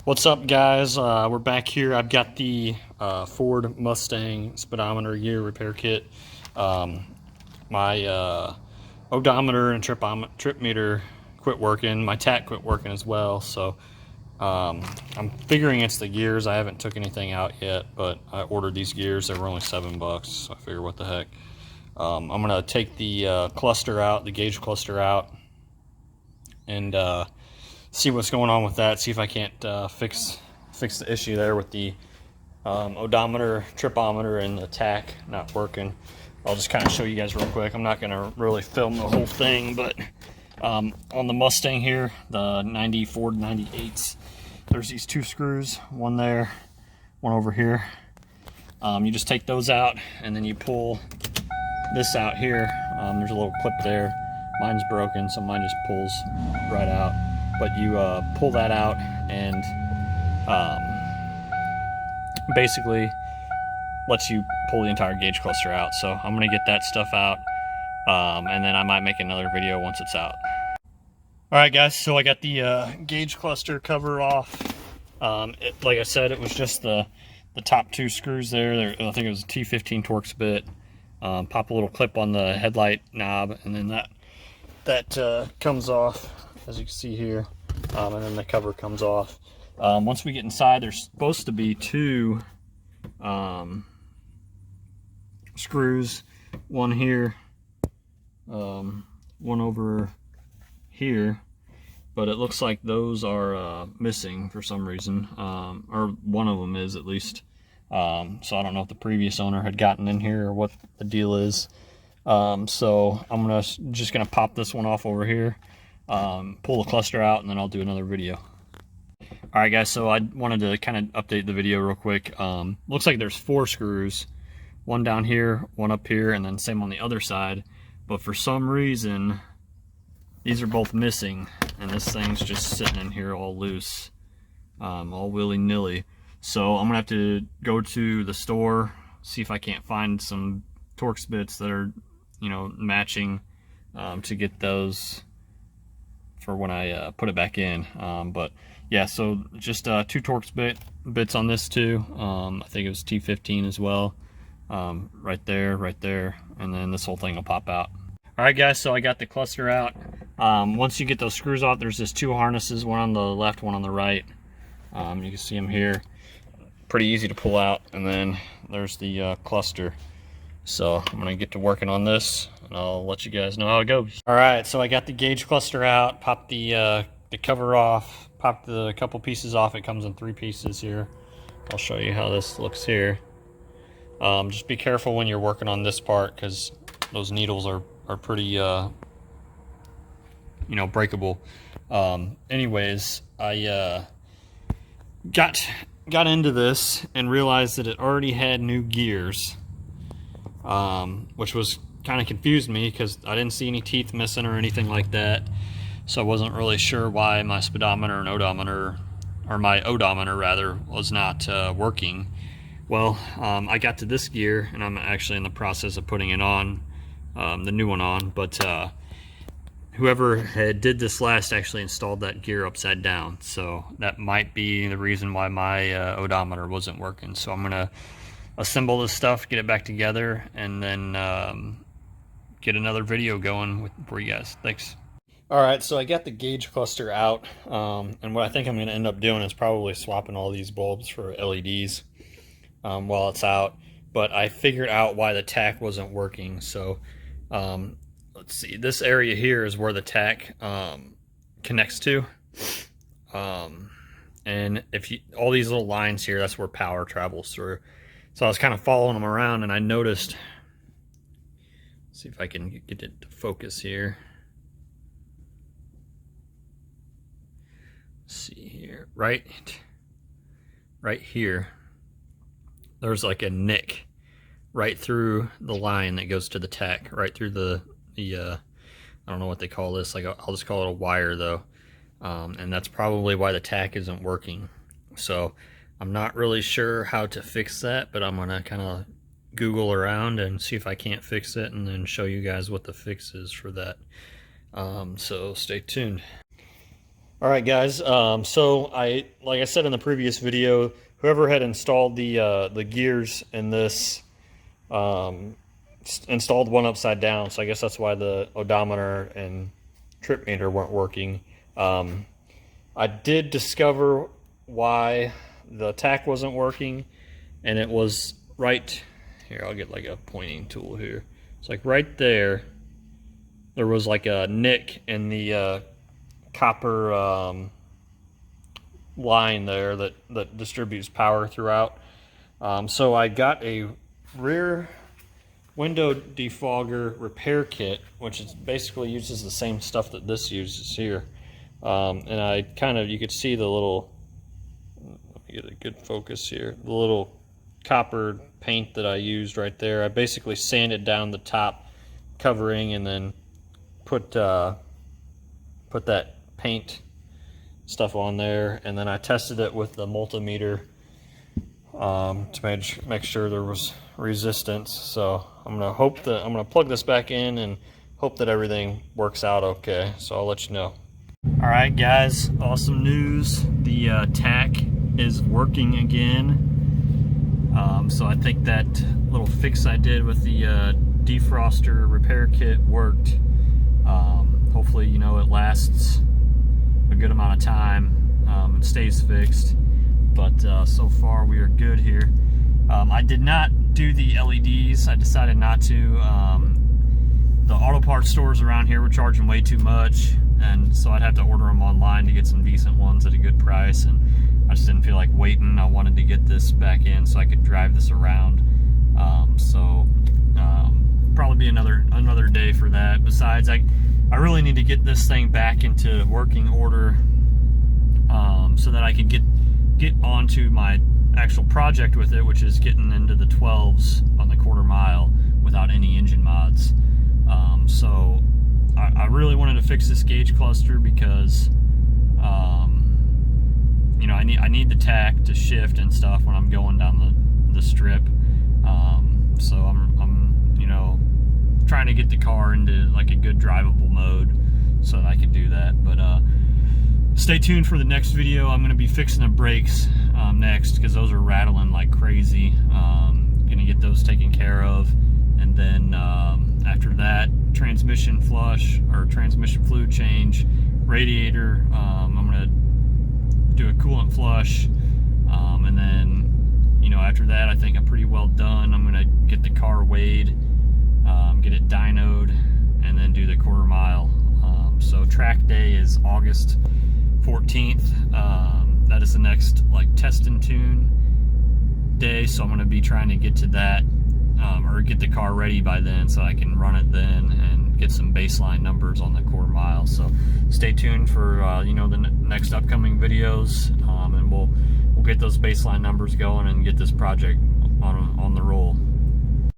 What's up, guys? We're back here. I've got the Ford Mustang speedometer gear repair kit. My odometer and trip meter quit working. My tach quit working as well. So I'm figuring it's the gears. I haven't took anything out yet, but I ordered these gears. They were only $7. So I figure, what the heck. I'm gonna take the cluster out, the gauge cluster out, and see what's going on with that. See if I can't fix the issue there with the odometer, tripometer, and the tach not working. I'll just kind of show you guys real quick. I'm not going to really film the whole thing, but on the Mustang here, the 90 Ford 98s, there's these two screws, one there, one over here. You just take those out, and then you pull this out here. There's a little clip there. Mine's broken, so mine just pulls right out. But you pull that out, and basically lets you pull the entire gauge cluster out. So I'm gonna get that stuff out, and then I might make another video once it's out. All right, guys, so I got the gauge cluster cover off. Like I said, it was just the top two screws there. I think it was a T15 Torx bit. Pop a little clip on the headlight knob, and then that comes off, as you can see here, and then the cover comes off. Once we get inside, there's supposed to be two screws, one here, one over here, but it looks like those are missing for some reason, or one of them is at least. So I don't know if the previous owner had gotten in here or what the deal is. So I'm just gonna pop this one off over here, pull the cluster out, and then I'll do another video. All right, guys, so I wanted to kind of update the video real quick. Looks like there's 4 screws, one down here, one up here, and then same on the other side. But for some reason, these are both missing, and this thing's just sitting in here all loose, all willy-nilly. So I'm gonna have to go to the store, see if I can't find some Torx bits that are, matching, to get those for when I put it back in. But yeah, so just 2 Torx bits on this too. I think it was T15 as well. Right there, and then this whole thing will pop out. All right, guys, so I got the cluster out. Once you get those screws off, there's just 2 harnesses, one on the left, one on the right. You can see them here. Pretty easy to pull out, and then there's the cluster. So I'm gonna get to working on this, and I'll let you guys know how it goes. All right, so I got the gauge cluster out, popped the cover off, popped the couple pieces off. It comes in 3 pieces here. I'll show you how this looks here. Just be careful when you're working on this part, because those needles are pretty breakable. Anyways, I got into this and realized that it already had new gears, which was kind of confused me because I didn't see any teeth missing or anything like that. So I wasn't really sure why my speedometer and odometer, or my odometer rather, was not working. Well, I got to this gear, and I'm actually in the process of putting it on, the new one on, but whoever did this last actually installed that gear upside down, so that might be the reason why my odometer wasn't working. So I'm gonna assemble this stuff, get it back together, and then get another video going for you guys. Thanks. All right, so I got the gauge cluster out, and what I think I'm gonna end up doing is probably swapping all these bulbs for LEDs while it's out. But I figured out why the tach wasn't working. So let's see, this area here is where the tach connects to, and all these little lines here, that's where power travels through. So I was kind of following them around, and I noticed, let's see if I can get it to focus here. Let's see here, right here, there's like a nick right through the line that goes to the tach, right through the I don't know what they call this, like I'll just call it a wire though, and that's probably why the tach isn't working. So I'm not really sure how to fix that, but I'm gonna kind of Google around and see if I can't fix it, and then show you guys what the fix is for that. So stay tuned. All right, guys. So like I said in the previous video, whoever had installed the gears in this installed one upside down. So I guess that's why the odometer and trip meter weren't working. I did discover why the tach wasn't working, and it was right here. I'll get like a pointing tool here. It's like right there. There was like a nick in the copper line there that distributes power throughout. So I got a rear window defogger repair kit, which is basically uses the same stuff that this uses here. And I you could see the little, let me get a good focus here, the little copper paint that I used right there. I basically sanded down the top covering and then put that paint stuff on there, and then I tested it with the multimeter to make sure there was resistance. So I'm gonna plug this back in and hope that everything works out okay. So I'll let you know. All right, guys, awesome news. The tach is working again. So I think that little fix I did with the defroster repair kit worked. Hopefully, you know, it lasts a good amount of time and stays fixed. But so far we are good here. I did not do the LEDs. I decided not to. The auto parts stores around here were charging way too much, and so I'd have to order them online to get some decent ones at a good price, and I just didn't feel like waiting. I wanted to get this back in so I could drive this around. Probably be another day for that. Besides, I really need to get this thing back into working order so that I can get onto my actual project with it, which is getting into the 12s on the quarter mile without any engine mods. So I really wanted to fix this gauge cluster because you know, I need the tach to shift and stuff when I'm going down the strip. So I'm you know, trying to get the car into like a good drivable mode so that I can do that. But stay tuned for the next video. I'm going to be fixing the brakes next because those are rattling like crazy. Gonna get those taken care of, and then after that, transmission flush or transmission fluid change, radiator. I'm gonna do a coolant flush, and then, you know, after that I think I'm pretty well done. I'm gonna get the car weighed, get it dynoed, and then do the quarter mile. So track day is August 14th. That is the next like test and tune day, so I'm going to be trying to get to that, or get the car ready by then so I can run it then and get some baseline numbers on the quarter mile. So stay tuned for you know, the next upcoming videos, and we'll get those baseline numbers going and get this project on the roll.